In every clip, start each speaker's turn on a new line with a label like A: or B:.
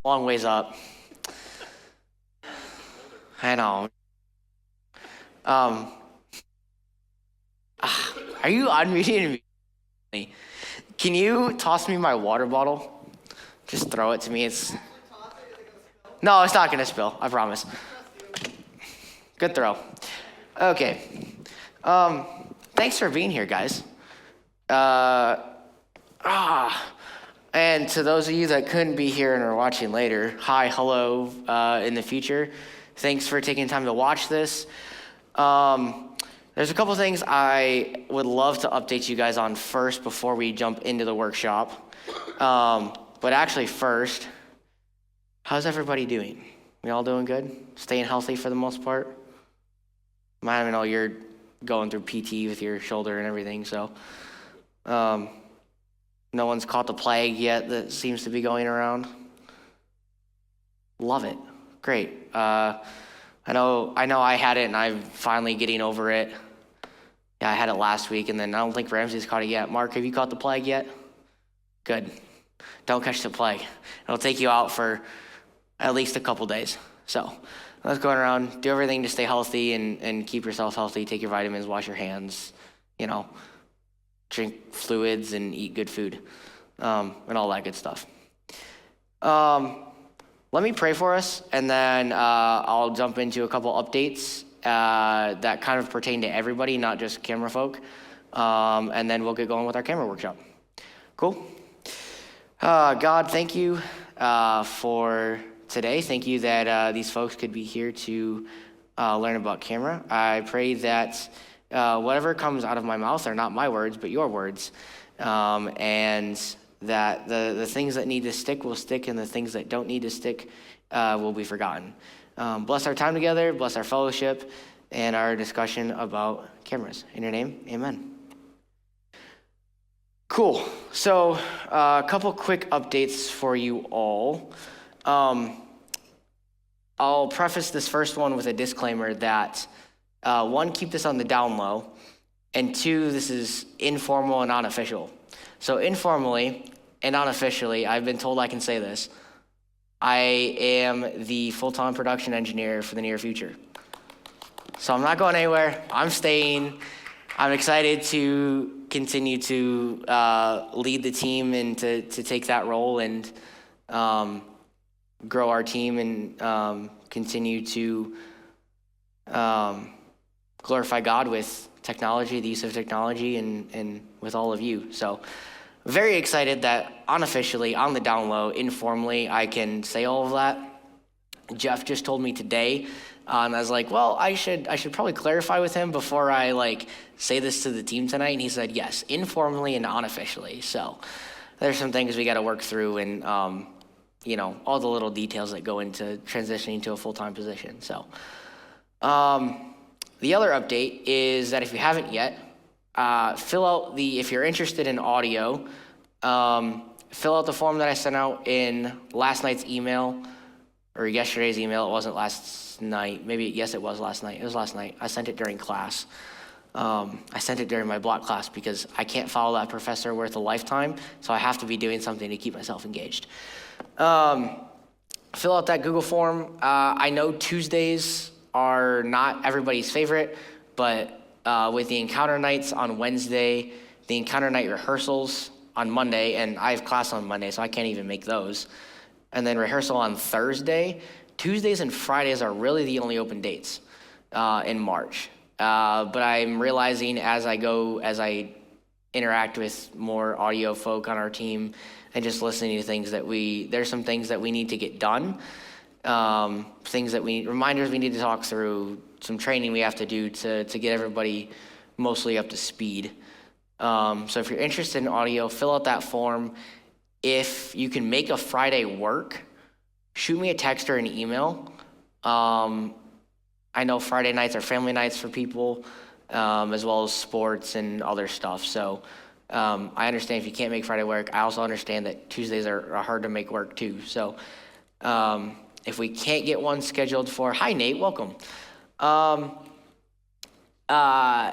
A: Long ways up. I know. Um, are you unmuting me? Can you toss me my water bottle? Just throw it to me. No, it's not gonna spill. I promise. Good throw. Okay. Thanks for being here, guys. And to those of you that couldn't be here and are watching later, hi, hello, in the future. Thanks for taking time to watch this. There's a couple things I would love to update you guys on first before we jump into the workshop. But actually first, how's everybody doing? We all doing good? Staying healthy for the most part? I know you're going through PT with your shoulder and everything, so no one's caught the plague yet that seems to be going around. Love it. Great. I know I had it and I'm finally getting over it. Yeah, I had it last week, and then I don't think Ramsey's caught it yet. Mark, have you caught the plague yet? Good. Don't catch the plague. It'll take you out for at least a couple days. So let's go around, do everything to stay healthy and keep yourself healthy. Take your vitamins, wash your hands, drink fluids and eat good food, and all that good stuff. Let me pray for us, and then I'll jump into a couple updates that kind of pertain to everybody, not just camera folk. And then we'll get going with our camera workshop. Cool? God, thank you for today. Thank you that these folks could be here to learn about camera. I pray that whatever comes out of my mouth are not my words, but your words. And that the things that need to stick will stick, and the things that don't need to stick will be forgotten. Bless our time together, bless our fellowship, and our discussion about cameras. In your name, amen. Cool. So a couple quick updates for you all. I'll preface this first one with a disclaimer that, one, keep this on the down low, and two, this is informal and unofficial. So informally and unofficially, I've been told I can say this. I am the full-time production engineer for the near future. So I'm not going anywhere. I'm staying. I'm excited to continue to lead the team and to take that role and grow our team and continue to glorify God with technology, the use of technology, and with all of you. So very excited that unofficially, on the down low, informally, I can say all of that. Jeff just told me today, and I was like, well, I should probably clarify with him before I say this to the team tonight. And he said, yes, informally and unofficially. So there's some things we got to work through, and all the little details that go into transitioning to a full-time position. So the other update is that if you haven't yet, fill out if you're interested in audio, fill out the form that I sent out in last night's email, or yesterday's email. It wasn't last night. Yes, it was last night. It was last night. I sent it during class. I sent it during my block class because I can't follow that professor worth a lifetime, so I have to be doing something to keep myself engaged. Fill out that Google form. I know Tuesdays are not everybody's favorite, but with the encounter nights on Wednesday, the encounter night rehearsals on Monday, and I have class on Monday, so I can't even make those, and then rehearsal on Thursday. Tuesdays and Fridays are really the only open dates in March. But I'm realizing as I interact with more audio folk on our team and just listening to things there's some things that we need to get done. Reminders we need to talk through, some training we have to do to get everybody mostly up to speed. So if you're interested in audio, fill out that form. If you can make a Friday work, shoot me a text or an email. I know Friday nights are family nights for people, as well as sports and other stuff. So I understand if you can't make Friday work. I also understand that Tuesdays are hard to make work too. So if we can't get one scheduled hi Nate, welcome.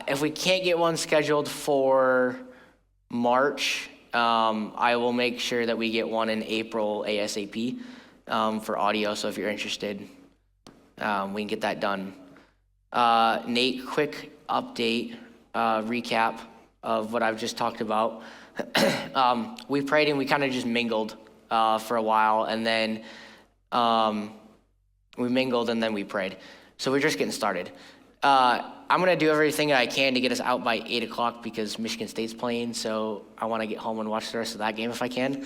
A: If we can't get one scheduled for March, I will make sure that we get one in April ASAP. for audio. So if you're interested, we can get that done. Nate, quick update, recap of what I've just talked about. We prayed and we kind of just mingled for a while, and then we mingled and then we prayed. So we're just getting started. I'm going to do everything I can to get us out by 8 o'clock because Michigan State's playing, so I want to get home and watch the rest of that game if I can.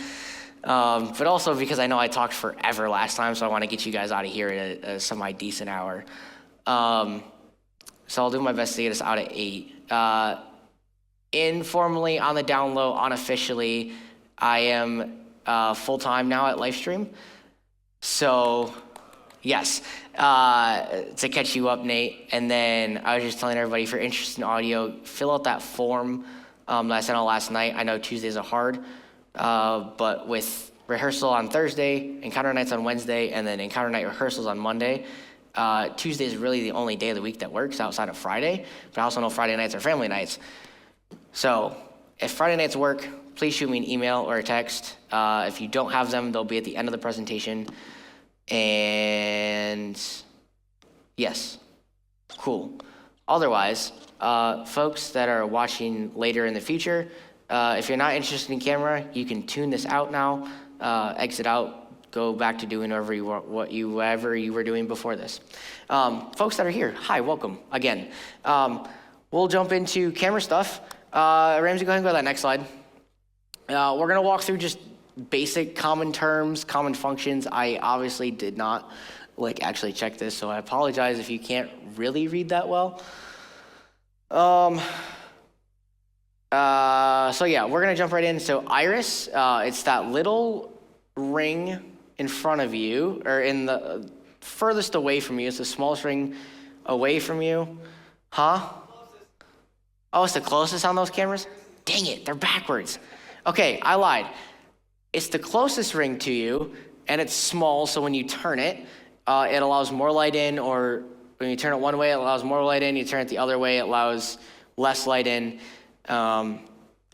A: But also because I know I talked forever last time, so I want to get you guys out of here at a semi-decent hour. So I'll do my best to get us out at 8. Informally, on the down low, unofficially, I am full-time now at Livestream. So, yes, to catch you up, Nate. And then I was just telling everybody, if you're interested in audio, fill out that form that I sent out last night. I know Tuesdays are hard, but with rehearsal on Thursday, encounter nights on Wednesday, and then encounter night rehearsals on Monday, Tuesday is really the only day of the week that works outside of Friday. But I also know Friday nights are family nights. So if Friday nights work, please shoot me an email or a text. If you don't have them, they'll be at the end of the presentation. And yes, cool. Otherwise, folks that are watching later in the future, if you're not interested in camera, you can tune this out now, exit out, go back to doing whatever you were doing before this. Folks that are here, hi, welcome again. We'll jump into camera stuff. Ramsey, go ahead and go to that next slide. We're gonna walk through just basic common terms, common functions. I obviously did not actually check this, so I apologize if you can't really read that well. So yeah, we're gonna jump right in. So iris, it's that little ring in front of you, or in the furthest away from you. It's the smallest ring away from you. Huh? Oh, it's the closest on those cameras? Dang it, they're backwards. Okay, I lied. It's the closest ring to you, and it's small, so when you turn it, it allows more light in, or when you turn it one way, it allows more light in. You turn it the other way, it allows less light in.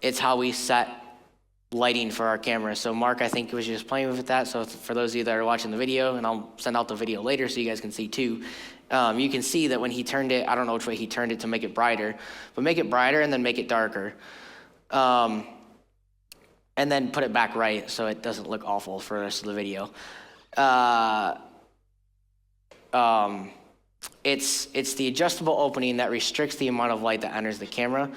A: It's how we set lighting for our camera. So Mark, I think, was just playing with that. So for those of you that are watching the video, and I'll send out the video later so you guys can see too, you can see that when he turned it, I don't know which way he turned it to make it brighter, but make it brighter and then make it darker. And then put it back right so it doesn't look awful for the rest of the video. It's the adjustable opening that restricts the amount of light that enters the camera,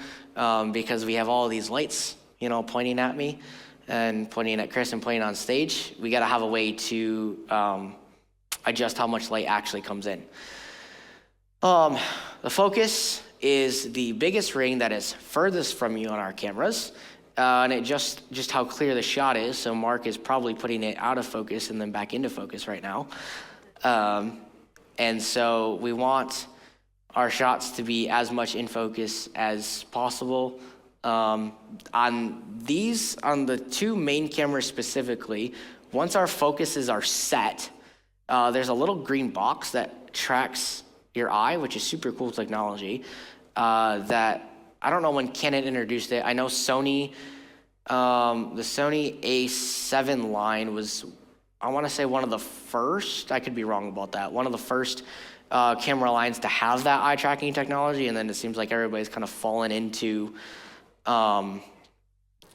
A: because we have all of these lights, pointing at me and pointing at Chris and pointing on stage. We gotta have a way to adjust how much light actually comes in. The focus is the biggest ring that is furthest from you on our cameras. And it just how clear the shot is. So Mark is probably putting it out of focus and then back into focus right now. And so we want our shots to be as much in focus as possible. On the two main cameras specifically, once our focuses are set, there's a little green box that tracks your eye, which is super cool technology, that I don't know when Canon introduced it. I know Sony, the Sony A7 line was, I want to say, one of the first, I could be wrong about that, one of the first camera lines to have that eye tracking technology, and then it seems like everybody's kind of fallen into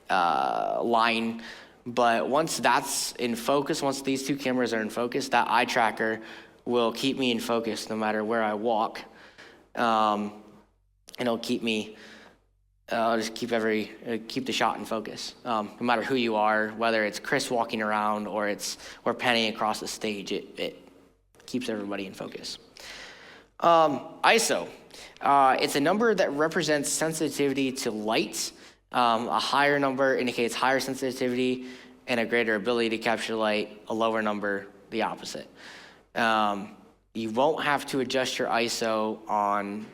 A: line. But once that's in focus, once these two cameras are in focus, that eye tracker will keep me in focus no matter where I walk. And it'll keep me, I'll just keep the shot in focus. No matter who you are, whether it's Chris walking around or we're panning across the stage, it keeps everybody in focus. ISO, it's a number that represents sensitivity to light. A higher number indicates higher sensitivity and a greater ability to capture light. A lower number, the opposite. You won't have to adjust your ISO on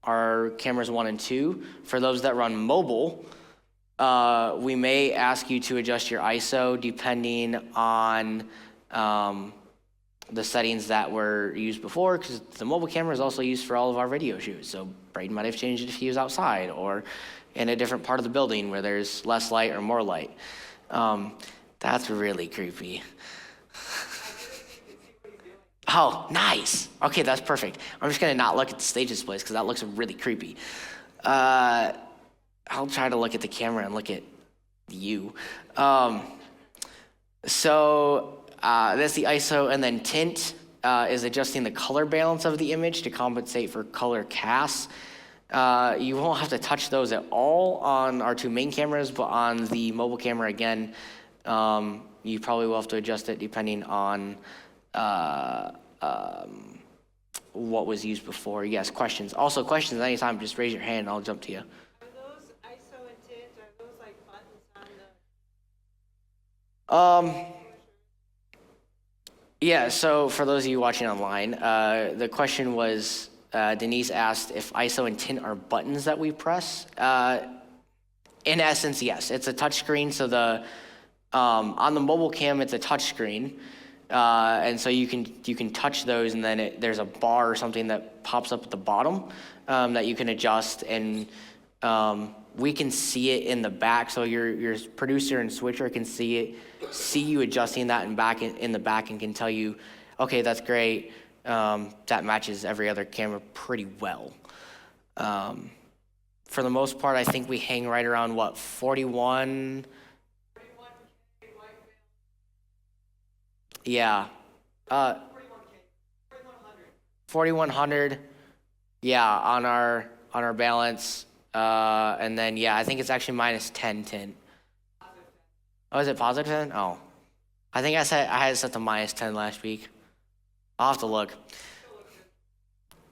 A: our cameras 1 and 2. For those that run mobile, we may ask you to adjust your ISO depending on the settings that were used before, because the mobile camera is also used for all of our video shoots. So Braden might have changed it if he was outside or in a different part of the building where there's less light or more light. That's really creepy. Oh, nice. Okay, that's perfect. I'm just gonna not look at the stage displays because that looks really creepy. I'll try to look at the camera and look at you. So that's the ISO, and then tint is adjusting the color balance of the image to compensate for color casts. You won't have to touch those at all on our two main cameras, but on the mobile camera, again, you probably will have to adjust it depending on what was used before. Yes, questions. Also, questions anytime, just raise your hand and I'll jump to you.
B: Are those ISO and tint, are those like buttons on the...
A: Yeah, so for those of you watching online, the question was, Denise asked if ISO and tint are buttons that we press. In essence, yes. It's a touch screen, so on the mobile cam, it's a touch screen. And so you can touch those, and then there's a bar or something that pops up at the bottom that you can adjust, and we can see it in the back. So your producer and switcher can see you adjusting that in the back, and can tell you, okay, that's great. That matches every other camera pretty well. For the most part, I think we hang right around 41. Yeah. 4100. Yeah, on our balance. And then yeah, I think it's actually minus 10 tint. Oh, is it positive 10? Oh. I think I had it set to minus 10 last week. I'll have to look.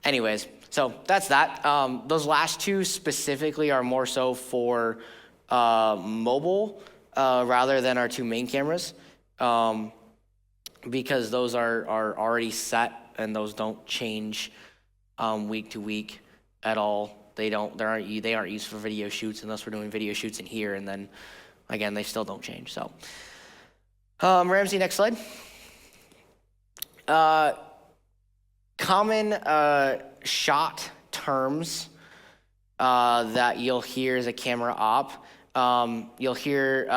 A: Anyways, so that's that. Those last two specifically are more so for mobile rather than our two main cameras. Because those are already set and those don't change week to week at all. They aren't used for video shoots unless we're doing video shoots in here, and then again they still don't change. So Ramsey, next slide. Common shot terms that you'll hear as a camera op. You'll hear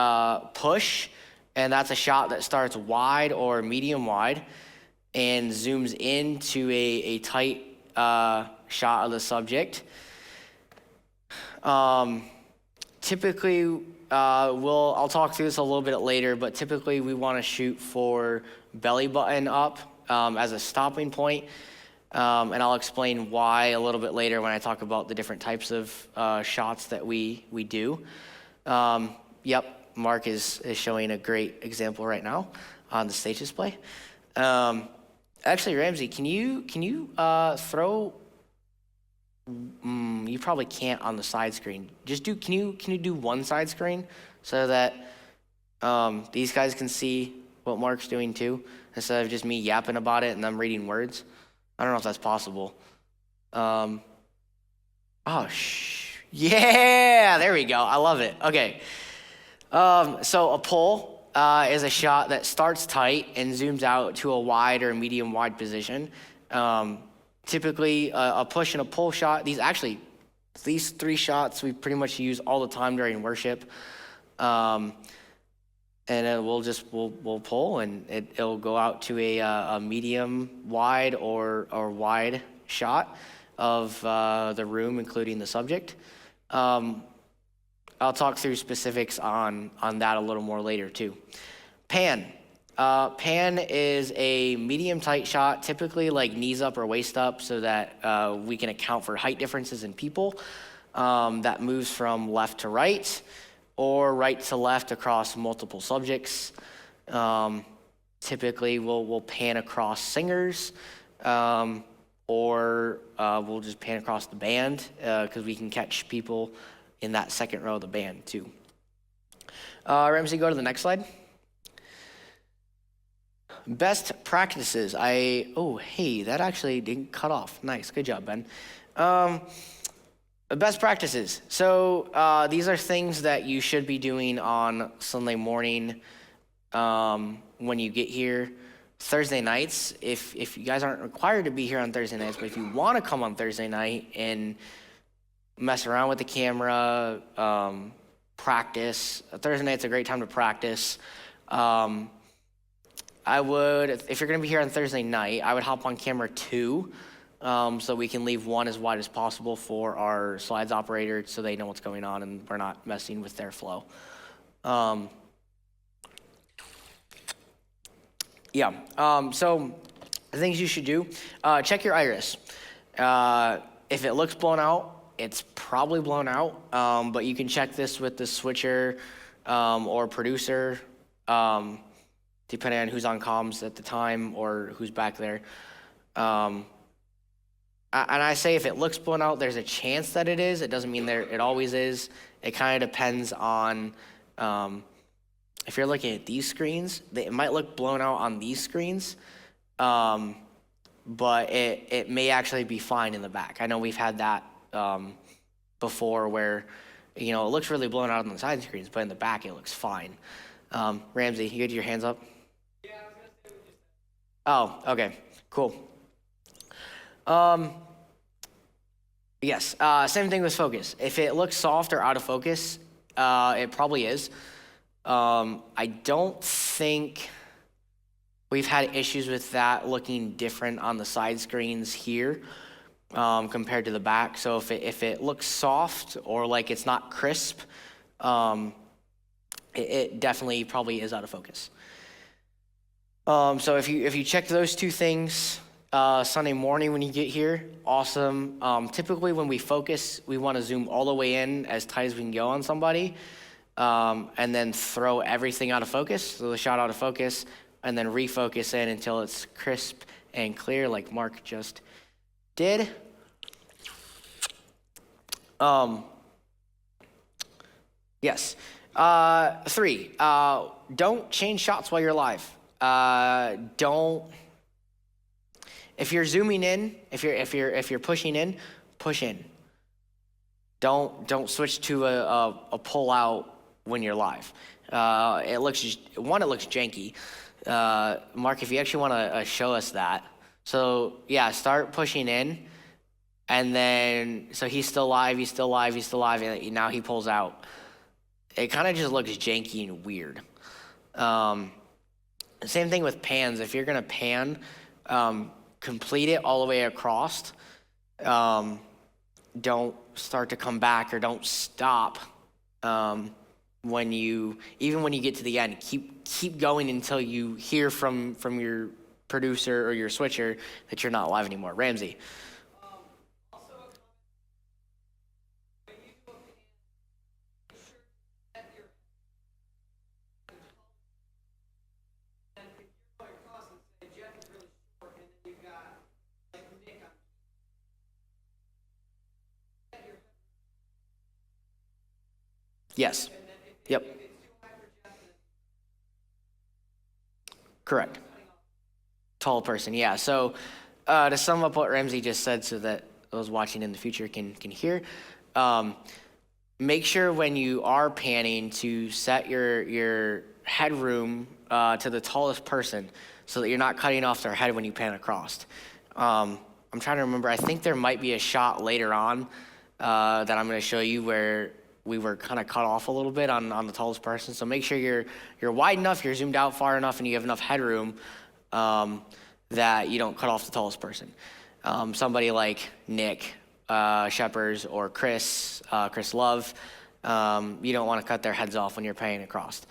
A: push. And that's a shot that starts wide or medium wide and zooms into a tight shot of the subject. Typically, I'll talk through this a little bit later, but typically we want to shoot for belly button up as a stopping point. And I'll explain why a little bit later when I talk about the different types of shots that we do. Yep. Mark is showing a great example right now on the stage display. Actually, Ramsey, can you throw? You probably can't on the side screen. Can you do one side screen so that these guys can see what Mark's doing too, instead of just me yapping about it and them reading words? I don't know if that's possible. Yeah, there we go. I love it. Okay. So a pull is a shot that starts tight and zooms out to a wide or medium wide position. Typically, a push and a pull shot. These three shots we pretty much use all the time during worship. And then we'll pull, and it'll go out to a medium wide or wide shot of the room, including the subject. I'll talk through specifics on that a little more later too. Pan. Pan is a medium tight shot, typically like knees up or waist up, so that we can account for height differences in people. That moves from left to right or right to left across multiple subjects. Typically we'll pan across singers, or we'll just pan across the band because we can catch people in that second row of the band too. Ramsey, go to the next slide. Best practices. Hey, that actually didn't cut off. Nice, good job, Ben. Best practices. So these are things that you should be doing on Sunday morning when you get here. Thursday nights, if you guys aren't required to be here on Thursday nights, but if you want to come on Thursday night and mess around with the camera, practice. Thursday night's a great time to practice. I would, if you're gonna be here on Thursday night, I would hop on camera 2, so we can leave 1 as wide as possible for our slides operator so they know what's going on and we're not messing with their flow. So the things you should do, check your iris. If it looks blown out, it's probably blown out, but you can check this with the switcher or producer, depending on who's on comms at the time or who's back there. And I say if it looks blown out, there's a chance that it is. It doesn't mean it always is. It kind of depends on, if you're looking at these screens, it might look blown out on these screens, but it may actually be fine in the back. I know we've had that before where, it looks really blown out on the side screens, but in the back it looks fine. Ramsey, you had your hands up? Yeah, I was gonna say what you said. Oh, okay, cool. Yes, same thing with focus. If it looks soft or out of focus, it probably is. I don't think we've had issues with that looking different on the side screens here compared to the back. So if it looks soft or like it's not crisp, it definitely probably is out of focus. So if you check those 2 things Sunday morning when you get here, awesome. Typically when we focus, we want to zoom all the way in as tight as we can go on somebody, and then throw everything out of focus, so the shot out of focus, and then refocus in until it's crisp and clear like Mark just did. Yes. 3, don't change shots while you're live. If you're zooming in, if you're pushing in, push in. Don't switch to a pull out when you're live. It looks janky. Mark, if you actually want to show us that. So yeah, start pushing in, and then so he's still live, and now he pulls out. It kind of just looks janky and weird. Same thing with pans. If you're gonna pan, complete it all the way across. Don't start to come back or don't stop when you get to the end. Keep going until you hear from your producer or your switcher that you're not live anymore. Ramsey. Yes. Yep. Correct. Tall person, yeah. So to sum up what Ramsey just said so that those watching in the future can hear, make sure when you are panning to set your headroom to the tallest person so that you're not cutting off their head when you pan across. I'm trying to remember, I think there might be a shot later on that I'm gonna show you where we were kind of cut off a little bit on the tallest person. So make sure you're wide enough, you're zoomed out far enough, and you have enough headroom that you don't cut off the tallest person. Somebody like Nick Shepers or Chris Love, you don't want to cut their heads off when you're paying across.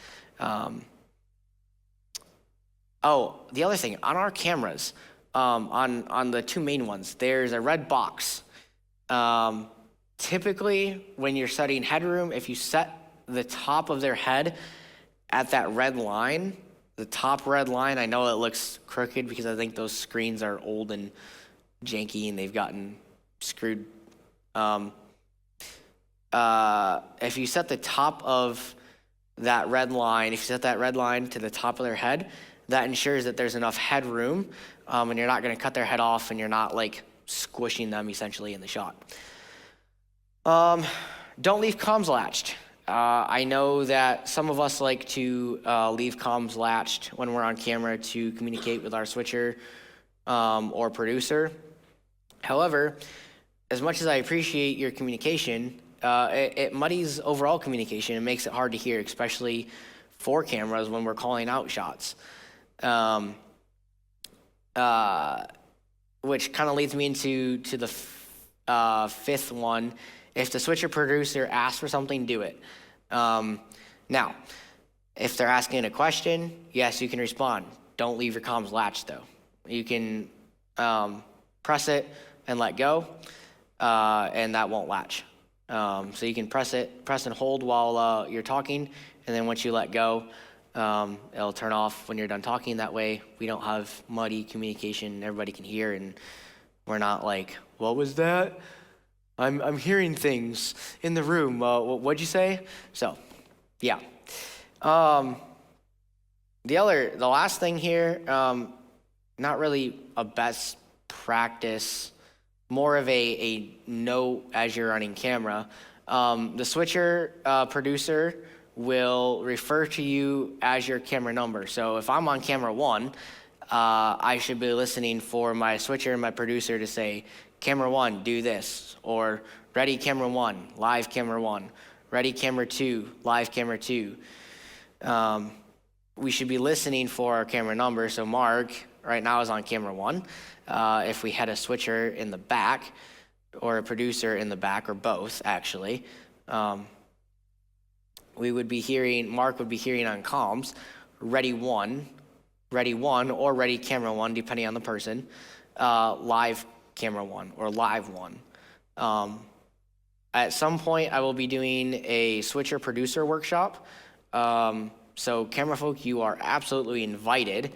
A: Oh, the other thing, on our cameras, on the 2 main ones, there's a red box. Typically, when you're setting headroom, if you set the top of their head at that red line, the top red line, I know it looks crooked because I think those screens are old and janky and they've gotten screwed. If you set the top of that red line, if you set that red line to the top of their head, that ensures that there's enough headroom and you're not going to cut their head off and you're not like squishing them essentially in the shot. Don't leave comms latched. I know that some of us like to leave comms latched when we're on camera to communicate with our switcher or producer. However, as much as I appreciate your communication, it muddies overall communication and makes it hard to hear, especially for cameras when we're calling out shots. Which kind of leads me into the fifth one. If the switcher producer asks for something, do it. Now, if they're asking a question, yes, you can respond. Don't leave your comms latched, though. You can press it and let go, and that won't latch. So you can press and hold while you're talking, and then once you let go, it'll turn off when you're done talking. That way, we don't have muddy communication. Everybody can hear, and we're not like, "What was that? I'm hearing things in the room. What'd you say?" So, yeah. The last thing here, not really a best practice, more of a note as you're running camera. The switcher producer will refer to you as your camera number. So if I'm on camera 1, I should be listening for my switcher and my producer to say, "Camera 1, do this," or "Ready, camera 1, live camera 1, ready, camera 2, live camera 2. We should be listening for our camera number. So Mark right now is on camera 1. If we had a switcher in the back or a producer in the back, or both actually, Mark would be hearing on comms, ready one, or ready camera 1, depending on the person, live camera 1 or live 1. At some point, I will be doing a switcher producer workshop. So camera folk, you are absolutely invited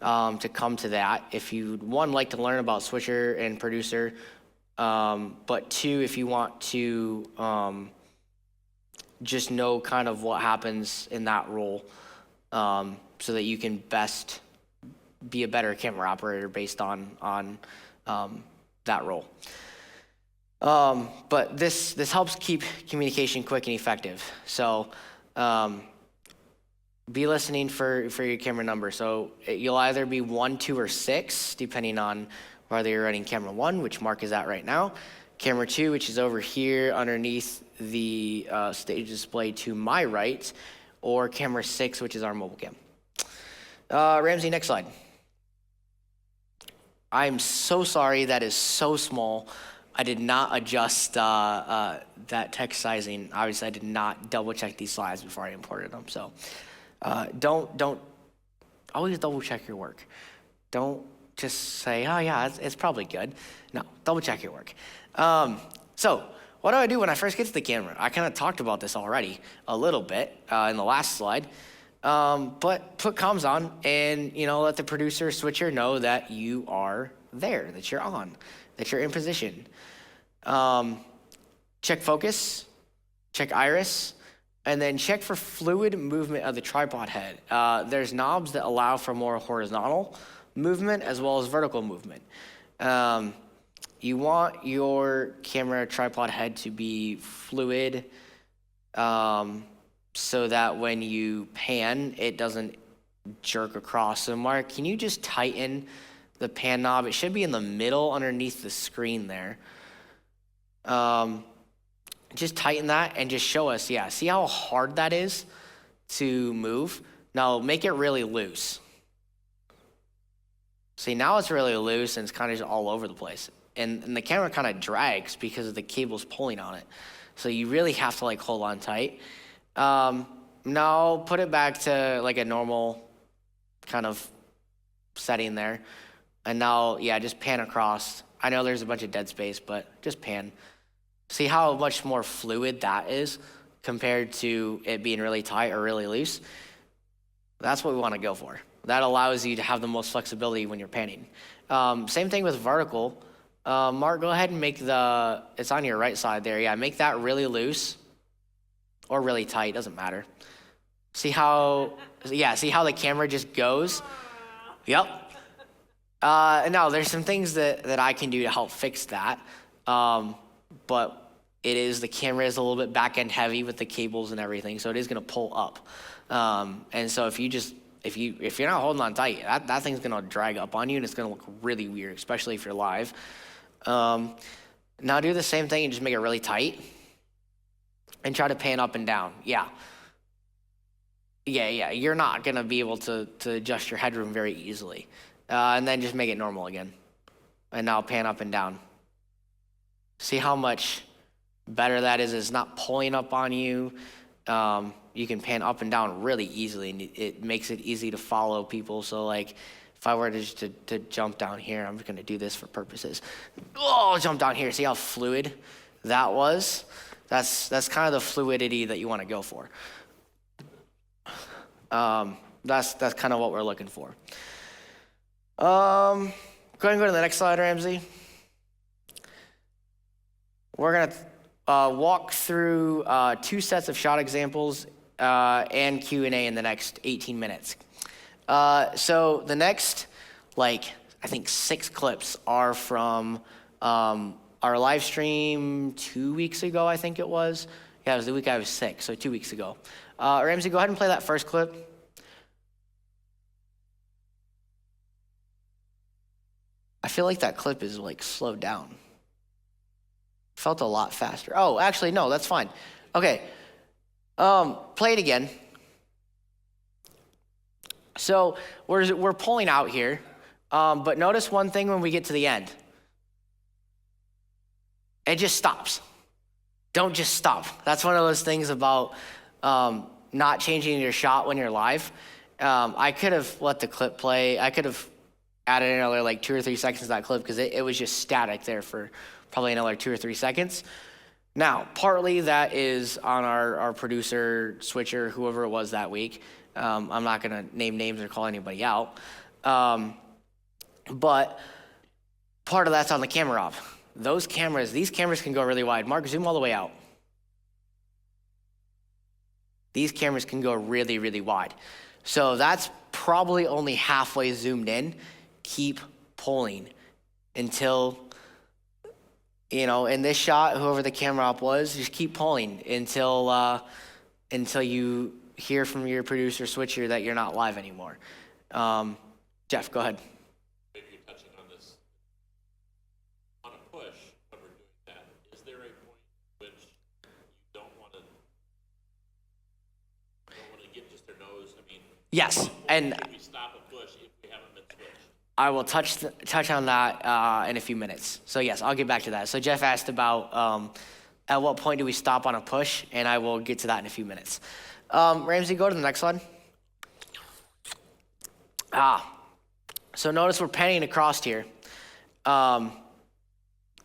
A: to come to that. If you'd, one, like to learn about switcher and producer, but two, if you want to just know kind of what happens in that role, so that you can best be a better camera operator based on that role. But this helps keep communication quick and effective. So be listening for your camera number. So you'll either be 1, 2, or 6, depending on whether you're running camera 1, which Mark is at right now, camera 2, which is over here underneath the stage display to my right, or camera 6, which is our mobile cam. Ramsey, next slide. I'm so sorry, that is so small. I did not adjust that text sizing. Obviously, I did not double check these slides before I imported them. So don't always double check your work. Don't just say, "Oh yeah, it's probably good." No, double check your work. So what do I do when I first get to the camera? I kind of talked about this already a little bit in the last slide. But put comms on and, let the producer switcher know that you are there, that you're on, that you're in position. Check focus, check iris, and then check for fluid movement of the tripod head. There's knobs that allow for more horizontal movement as well as vertical movement. You want your camera tripod head to be fluid, so that when you pan, it doesn't jerk across. So Mark, can you just tighten the pan knob? It should be in the middle underneath the screen there. Just tighten that and just show us, see how hard that is to move? Now make it really loose. See, now it's really loose and it's kind of just all over the place. And the camera kind of drags because of the cables pulling on it. So you really have to hold on tight. Now put it back to a normal kind of setting there. And now, just pan across. I know there's a bunch of dead space, but just pan. See how much more fluid that is compared to it being really tight or really loose? That's what we want to go for. That allows you to have the most flexibility when you're panning. Same thing with vertical. Mark, go ahead and make it's on your right side there. Make that really loose. Or really tight, doesn't matter. See how the camera just goes? Yep. Now, there's some things that I can do to help fix that. But the camera is a little bit back end heavy with the cables and everything, so it is gonna pull up. And so if you're not holding on tight, that thing's gonna drag up on you and it's gonna look really weird, especially if you're live. Now do the same thing and just make it really tight. And try to pan up and down. Yeah, you're not gonna be able to adjust your headroom very easily. And then just make it normal again. And now pan up and down. See how much better that is? It's not pulling up on you. You can pan up and down really easily, and it makes it easy to follow people. So like, if I were to jump down here, I'm just gonna do this for purposes. Oh, jump down here. See how fluid that was? That's kind of the fluidity that you want to go for. That's kind of what we're looking for. Go ahead and go to the next slide, Ramsey. We're gonna walk through 2 sets of shot examples and Q&A in the next 18 minutes. So the next, I think 6 clips are from our live stream 2 weeks ago, I think it was. Yeah, it was the week I was sick, so 2 weeks ago. Ramsey, go ahead and play that first clip. I feel like that clip is slowed down. Felt a lot faster. Oh, actually, no, that's fine. Okay, play it again. So we're pulling out here, but notice one thing when we get to the end. It just stops. Don't just stop. That's one of those things about not changing your shot when you're live. I could have let the clip play. I could have added another 2 or 3 seconds to that clip because it was just static there for probably another 2 or 3 seconds. Now, partly that is on our producer, switcher, whoever it was that week. I'm not going to name names or call anybody out. But part of that's on the camera op. These cameras can go really wide. Mark, zoom all the way out. These cameras can go really, really wide. So that's probably only halfway zoomed in. Keep pulling until, in this shot, whoever the camera op was, just keep pulling until you hear from your producer switcher that you're not live anymore. Jeff, go ahead.
C: Maybe you're touching on this. On a push, when we're doing that, is there a point which you don't want to get just their nose? I mean,
A: Yes, and
C: can we stop a push if we haven't been switched?
A: I will touch on that in a few minutes. So yes, I'll get back to that. So Jeff asked about at what point do we stop on a push, and I will get to that in a few minutes. Ramsey, go to the next one. So notice we're panning across here. And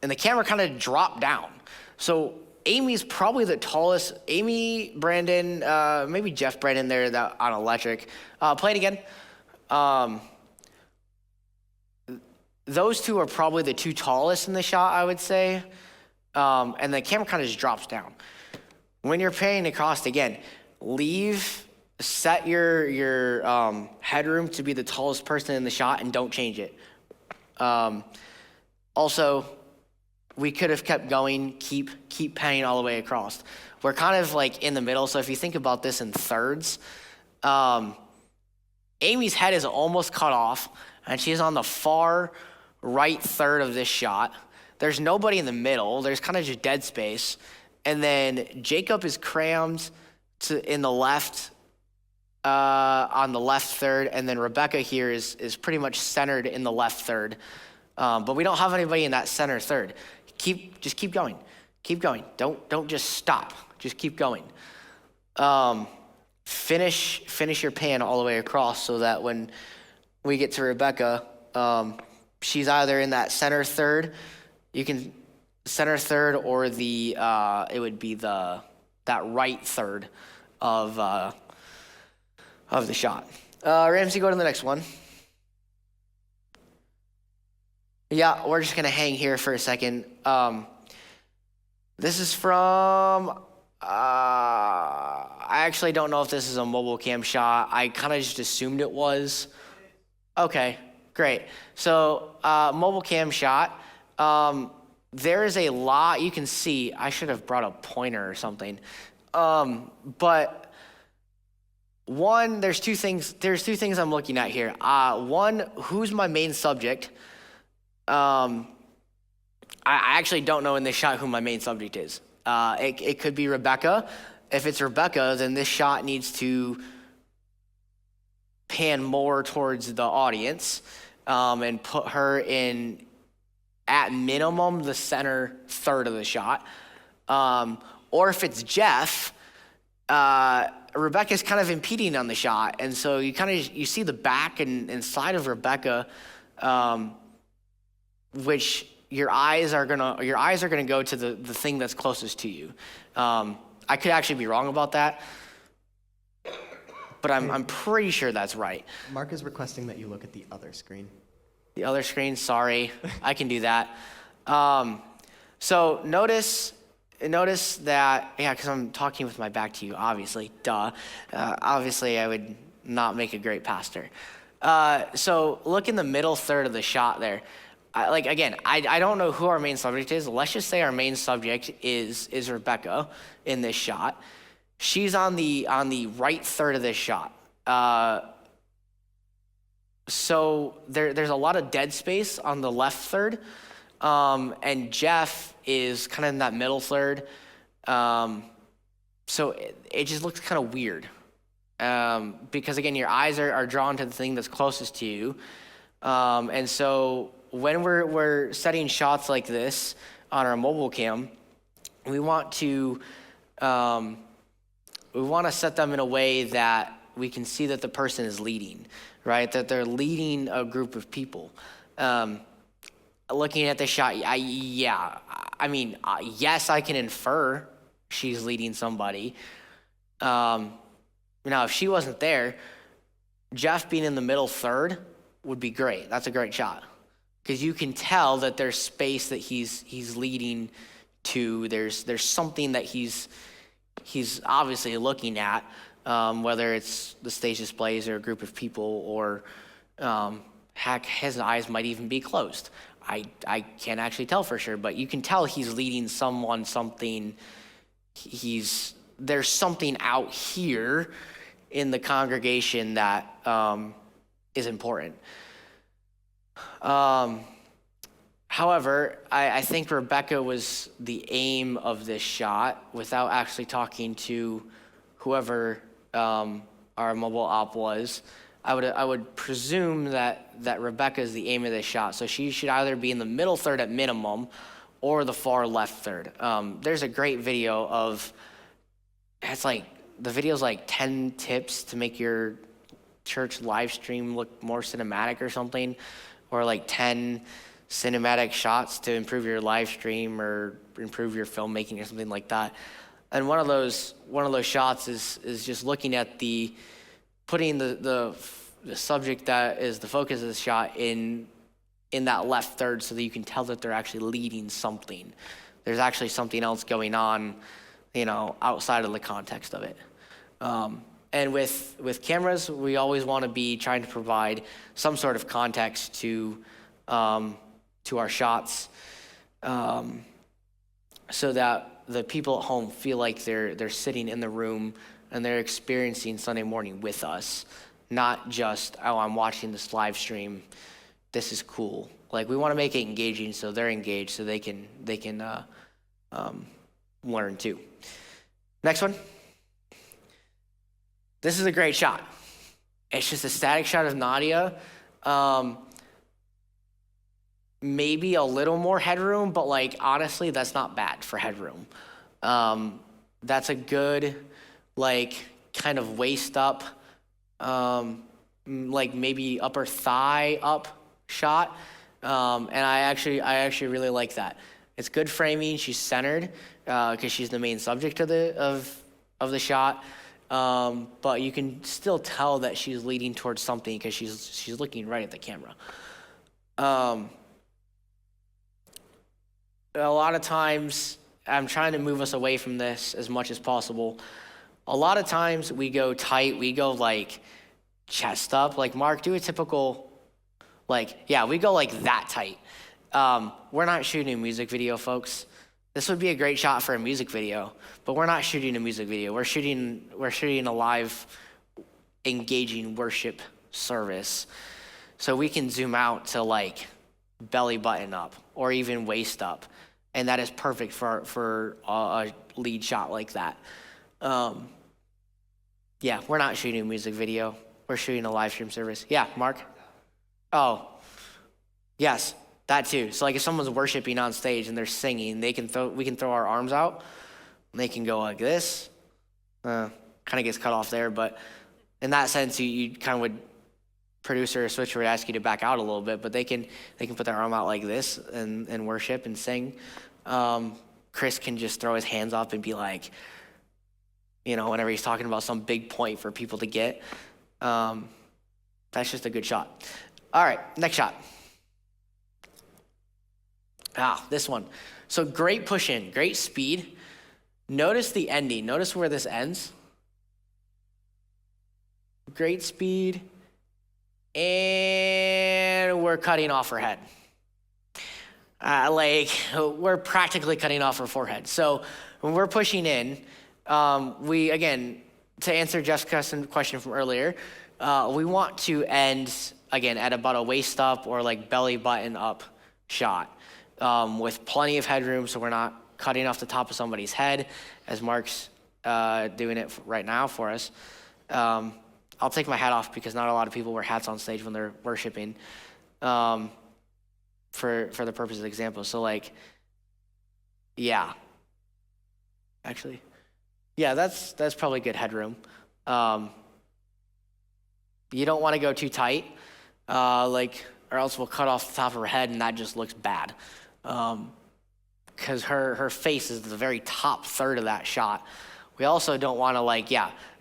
A: the camera kind of dropped down. So Amy's probably the tallest. Amy, Brandon, maybe Jeff Brandon there that on electric. Play it again. Those two are probably the 2 tallest in the shot, I would say. And the camera kind of just drops down. When you're panning across again, set your headroom to be the tallest person in the shot and don't change it. Also, we could have kept going, keep panning all the way across. We're kind of in the middle, so if you think about this in thirds, Amy's head is almost cut off, and she's on the far right third of this shot. There's nobody in the middle. There's kind of just dead space. And then Jacob is crammed in the left, on the left third, and then Rebecca here is pretty much centered in the left third. But we don't have anybody in that center third. Just keep going. Keep going. Don't just stop. Just keep going. Finish your pan all the way across so that when we get to Rebecca, she's either in that center third. You can center third, or it would be that right third of the shot. Ramsey, go to the next one. Yeah, we're just gonna hang here for a second. This is from, I actually don't know if this is a mobile cam shot. I kind of just assumed it was. Okay, great. So mobile cam shot. There is a lot, you can see, I should have brought a pointer or something. But one, there's two things I'm looking at here. One, who's my main subject? I actually don't know in this shot who my main subject is. It could be Rebecca. If it's Rebecca, then this shot needs to pan more towards the audience and put her in, at minimum, the center third of the shot. Or if it's Jeff, Rebecca's kind of impeding on the shot. And so you see the back and side of Rebecca, which your eyes are gonna go to the thing that's closest to you. I could actually be wrong about that, but I'm pretty sure that's right.
D: Mark is requesting that you look at the other screen.
A: The other screen, sorry, I can do that. So notice that, yeah, because I'm talking with my back to you, obviously, duh. Obviously, I would not make a great pastor. So look in the middle third of the shot there. I don't know who our main subject is. Let's just say our main subject is Rebecca in this shot. She's on the right third of this shot. So there's a lot of dead space on the left third, and Jeff is kind of in that middle third. So it just looks kind of weird, because again, your eyes are drawn to the thing that's closest to you, and so when we're setting shots like this on our mobile cam, we want to set them in a way that we can see that the person is leading, right? That they're leading a group of people. Looking at the shot, yes, I can infer she's leading somebody. Now, if she wasn't there, Jeff being in the middle third would be great. That's a great shot, because you can tell that there's space that he's leading to. There's something that he's obviously looking at, whether it's the stage displays or a group of people, or heck, his eyes might even be closed. I can't actually tell for sure, but you can tell he's leading someone, something. There's something out here in the congregation that is important. However, I think Rebecca was the aim of this shot, without actually talking to whoever our mobile op was. I would presume that Rebecca is the aim of this shot, so she should either be in the middle third at minimum, or the far left third. There's a great video of, the video's like 10 tips to make your church live stream look more cinematic or something, or like 10 cinematic shots to improve your live stream or improve your filmmaking or something like that. And one of those shots is just looking at putting the subject that is the focus of the shot in that left third, so that you can tell that they're actually leading something. There's actually something else going on, outside of the context of it. And with cameras, we always want to be trying to provide some sort of context to our shots, so that the people at home feel like they're sitting in the room and they're experiencing Sunday morning with us, not just, oh, I'm watching this live stream, this is cool. Like, we want to make it engaging, so they're engaged, so they can learn too. Next one. This is a great shot. It's just a static shot of Nadia. Maybe a little more headroom, but honestly, that's not bad for headroom. That's a good, kind of waist up, maybe upper thigh up shot. And I actually really like that. It's good framing. She's centered, because she's the main subject of the shot. But you can still tell that she's leading towards something, because she's looking right at the camera. A lot of times, I'm trying to move us away from this as much as possible. A lot of times we go tight, we go chest up. Mark, do a typical, we go that tight. We're not shooting a music video, folks. This would be a great shot for a music video, but we're not shooting a music video. We're shooting a live, engaging worship service. So we can zoom out to belly button up or even waist up. And that is perfect for a lead shot like that. We're not shooting a music video. we're shooting a live stream service. Yeah, Mark? Oh, yes, that too. So like if someone's worshiping on stage and they're singing, we can throw our arms out and they can go like this. Kind of gets cut off there, but in that sense, you kind of would, producer or switcher would ask you to back out a little bit, but they can put their arm out like this and worship and sing. Chris can just throw his hands up and be like, whenever he's talking about some big point for people to get. That's just a good shot. All right, next shot. This one. So great push in, great speed. Notice the ending. Notice where this ends. Great speed. And we're cutting off her head. We're practically cutting off her forehead. So when we're pushing in, to answer Jeff's question from earlier, we want to end, again, at about a waist up or like belly button up shot with plenty of headroom so we're not cutting off the top of somebody's head, as Mark's doing it right now for us. I'll take my hat off because not a lot of people wear hats on stage when they're worshiping for the purpose of the example. So that's probably good headroom. You don't want to go too tight, or else we'll cut off the top of her head and that just looks bad. Because her face is the very top third of that shot. We also don't want to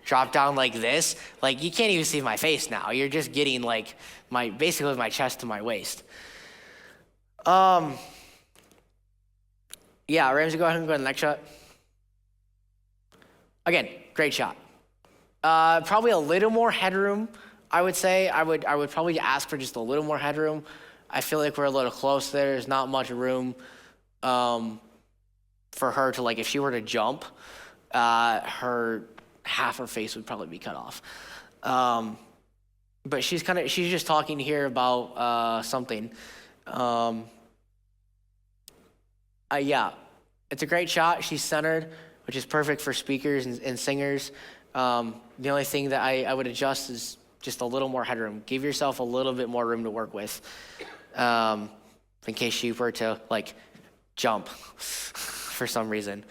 A: drop down like this. You can't even see my face now. You're just getting basically my chest to my waist. Ramsey, go ahead and go to the next shot. Again, great shot. Probably a little more headroom, I would say. I would probably ask for just a little more headroom. I feel like we're a little close there. There's not much room for her to, if she were to jump, half her face would probably be cut off. But she's just talking here about something. It's a great shot. She's centered, which is perfect for speakers and singers. The only thing that I would adjust is just a little more headroom. Give yourself a little bit more room to work with in case she were to jump for some reason.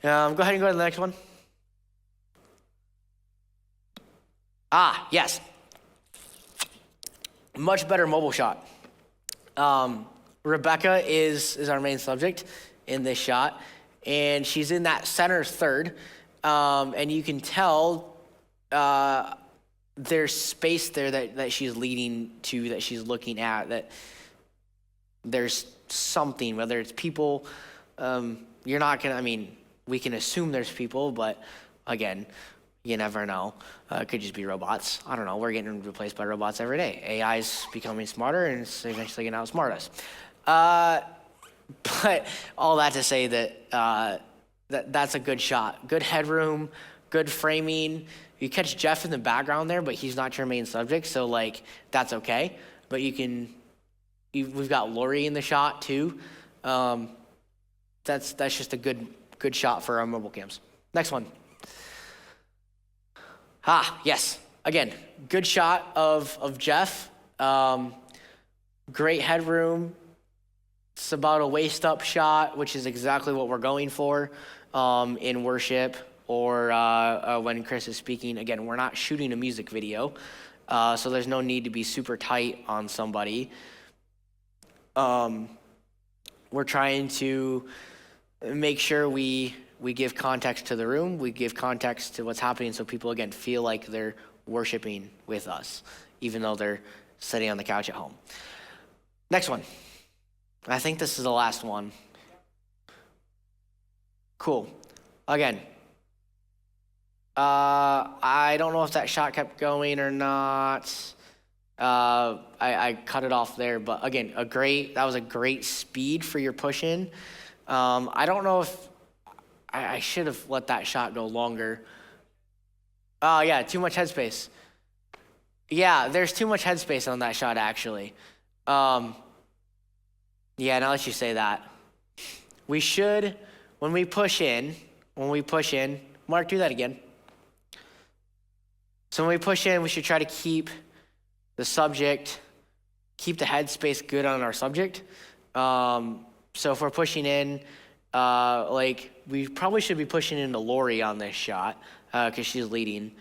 A: Go ahead and go to the next one. Yes. Much better mobile shot. Rebecca is our main subject in this shot, and she's in that center third, and you can tell there's space there that she's leading to, that she's looking at, that there's something, whether it's people, you're not gonna, we can assume there's people, but again, you never know. It could just be robots. I don't know. We're getting replaced by robots every day. AI's becoming smarter, and it's eventually going to outsmart us. But all that to say that that's a good shot. Good headroom, good framing. You catch Jeff in the background there, but he's not your main subject, so that's okay. But we've got Lori in the shot too. That's just a good shot for our mobile cams. Next one. Yes. Again, good shot of Jeff. Great headroom. It's about a waist up shot, which is exactly what we're going for in worship or when Chris is speaking. Again, we're not shooting a music video, so there's no need to be super tight on somebody. We're trying to make sure we give context to the room, we give context to what's happening so people, again, feel like they're worshiping with us, even though they're sitting on the couch at home. Next one. I think this is the last one. Cool. Again, I don't know if that shot kept going or not. I cut it off there, but again, that was a great speed for your push in. I don't know if I should have let that shot go longer. Yeah, too much headspace. Yeah, there's too much headspace on that shot, actually. Yeah, now that you say that. We should, when we push in, Mark, do that again. So when we push in, we should try to keep the headspace good on our subject. So if we're pushing in, like we probably should be pushing into Lori on this shot because she's leading.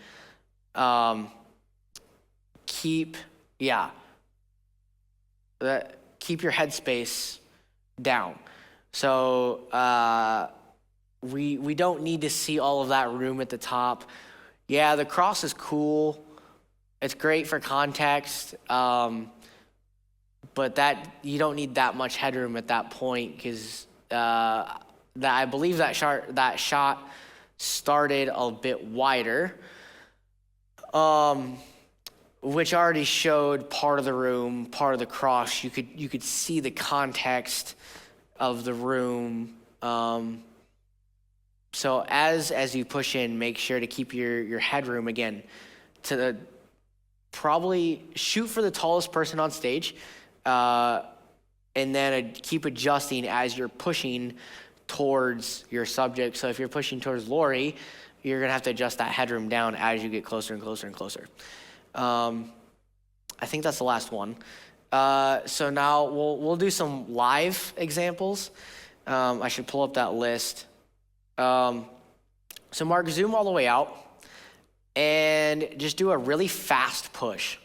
A: Keep your headspace down. So we don't need to see all of that room at the top. Yeah, the cross is cool. It's great for context. But that you don't need that much headroom at that point because I believe that shot started a bit wider, which already showed part of the room, part of the cross. You could see the context of the room. So as you push in, make sure to keep your headroom again to probably shoot for the tallest person on stage. And then keep adjusting as you're pushing towards your subject. So if you're pushing towards Lori, you're gonna have to adjust that headroom down as you get closer and closer and closer. I think that's the last one. So now we'll do some live examples. I should pull up that list. So Mark, zoom all the way out and just do a really fast push.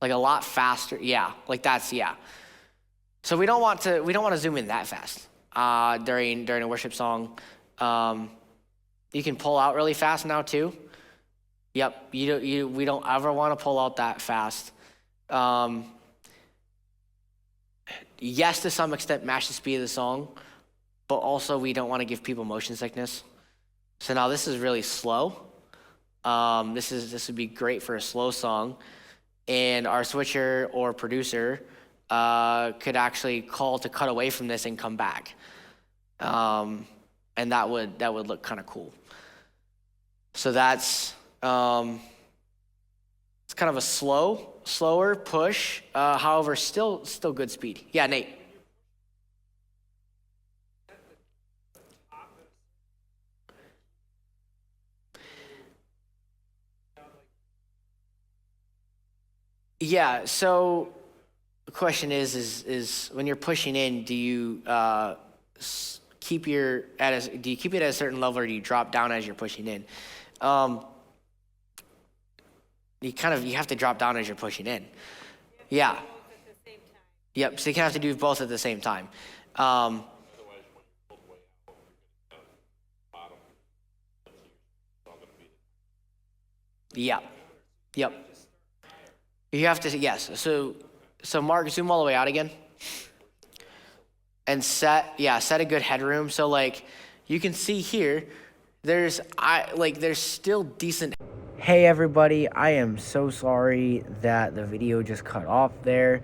A: Like a lot faster, yeah. Like that's, yeah. So we don't want to zoom in that fast during a worship song. You can pull out really fast now too. Yep. We don't ever want to pull out that fast. Yes, to some extent, match the speed of the song, but also we don't want to give people motion sickness. So now this is really slow. This would be great for a slow song. And our switcher or producer could actually call to cut away from this and come back. And that would look kind of cool. So that's it's kind of a slower push, however, still good speed. Yeah, Nate. Yeah, so the question is when you're pushing in, do you keep it at a certain level, or do you drop down as you're pushing in? You have to drop down as you're pushing in. Yeah.
B: Both at the same time.
A: Yep. So you kind of have to do both at the same time.
C: Otherwise, when you pull the way out, you're going to bottom. It's all going to be.
A: Yeah. Yep. You have to, yes. So Mark, zoom all the way out again. And set a good headroom. So like you can see here, there's still decent. Hey everybody, I am so sorry that the video just cut off there.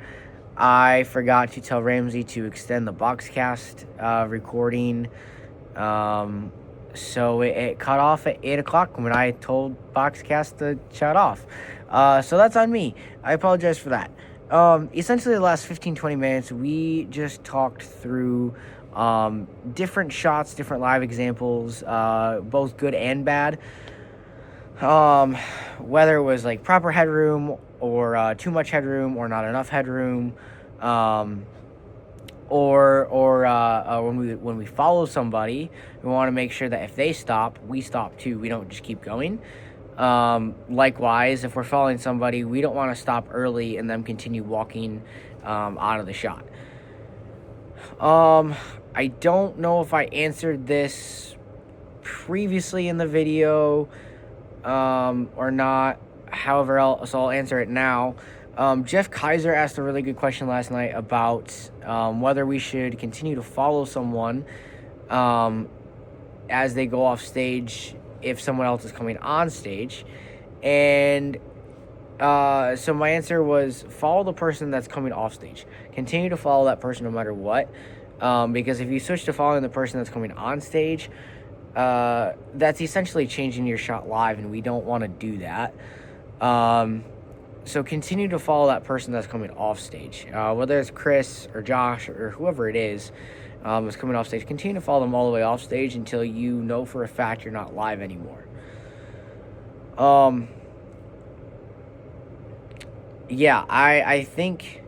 A: I forgot to tell Ramsey to extend the Boxcast recording. So it cut off at 8 o'clock when I told Boxcast to shut off. So that's on me. I apologize for that. Essentially the last 15-20 minutes, we just talked through different shots, different live examples, both good and bad. Whether it was like proper headroom or too much headroom or not enough headroom, or when we follow somebody, we want to make sure that if they stop, we stop too. We don't just keep going. Likewise, if we're following somebody, we don't want to stop early and then continue walking out of the shot. I don't know if I answered this previously in the video or not. However, I'll answer it now. Jeff Kaiser asked a really good question last night about whether we should continue to follow someone as they go off stage if someone else is coming on stage. And so my answer was follow the person that's coming off stage. Continue to follow that person no matter what. Because if you switch to following the person that's coming on stage, that's essentially changing your shot live, and we don't want to do that. So continue to follow that person that's coming off stage. Whether it's Chris or Josh or whoever it is coming off stage, continue to follow them all the way off stage until you know for a fact you're not live anymore. yeah, I think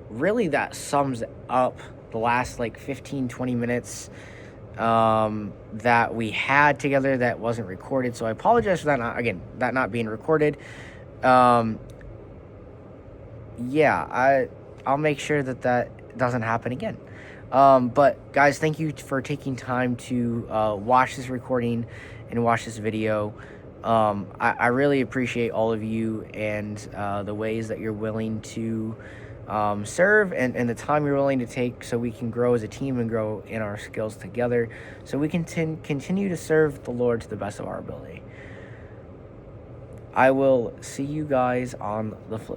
A: really that sums up the last like 15, 20 minutes that we had together that wasn't recorded. So I apologize for that. That not being recorded. Yeah, I'll make sure that doesn't happen again. But guys, thank you for taking time to watch this recording and watch this video. I really appreciate all of you and the ways that you're willing to serve and the time you're willing to take so we can grow as a team and grow in our skills together so we can continue to serve the Lord to the best of our ability. I will see you guys on the flip